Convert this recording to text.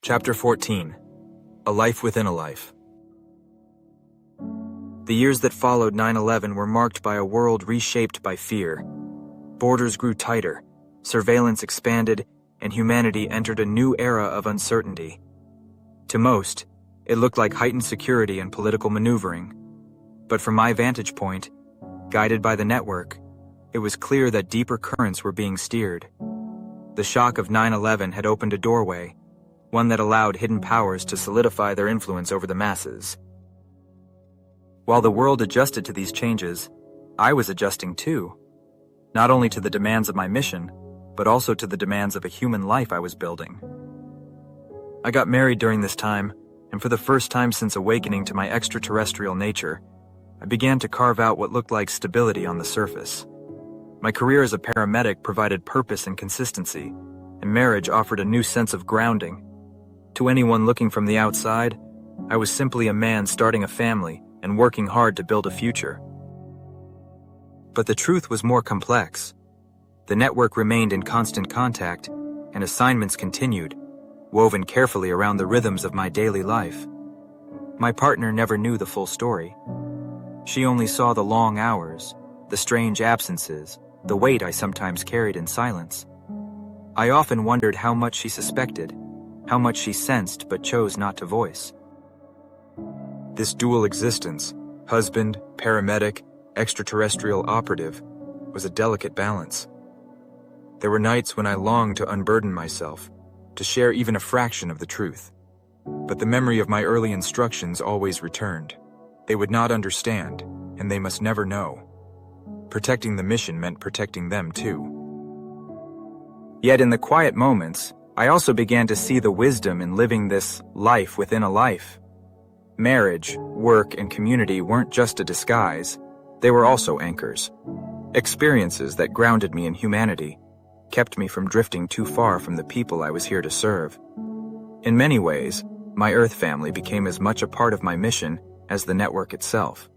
Chapter 14. A Life Within a Life. The years that followed 9/11 were marked by a world reshaped by fear. Borders grew tighter, surveillance expanded, and humanity entered a new era of uncertainty. To most, it looked like heightened security and political maneuvering. But from my vantage point, guided by the network, it was clear that deeper currents were being steered. The shock of 9/11 had opened a doorway, one that allowed hidden powers to solidify their influence over the masses. While the world adjusted to these changes, I was adjusting too, not only to the demands of my mission, but also to the demands of a human life I was building. I got married during this time, and for the first time since awakening to my extraterrestrial nature, I began to carve out what looked like stability on the surface. My career as a paramedic provided purpose and consistency, and marriage offered a new sense of grounding. To anyone looking from the outside, I was simply a man starting a family and working hard to build a future. But the truth was more complex. The network remained in constant contact, and assignments continued, woven carefully around the rhythms of my daily life. My partner never knew the full story. She only saw the long hours, the strange absences, the weight I sometimes carried in silence. I often wondered how much she suspected, how much she sensed but chose not to voice. This dual existence, husband, paramedic, extraterrestrial operative, was a delicate balance. There were nights when I longed to unburden myself, to share even a fraction of the truth. But the memory of my early instructions always returned. They would not understand, and they must never know. Protecting the mission meant protecting them too. Yet in the quiet moments, I also began to see the wisdom in living this life within a life. Marriage, work, and community weren't just a disguise, they were also anchors. Experiences that grounded me in humanity, kept me from drifting too far from the people I was here to serve. In many ways, my Earth family became as much a part of my mission as the network itself.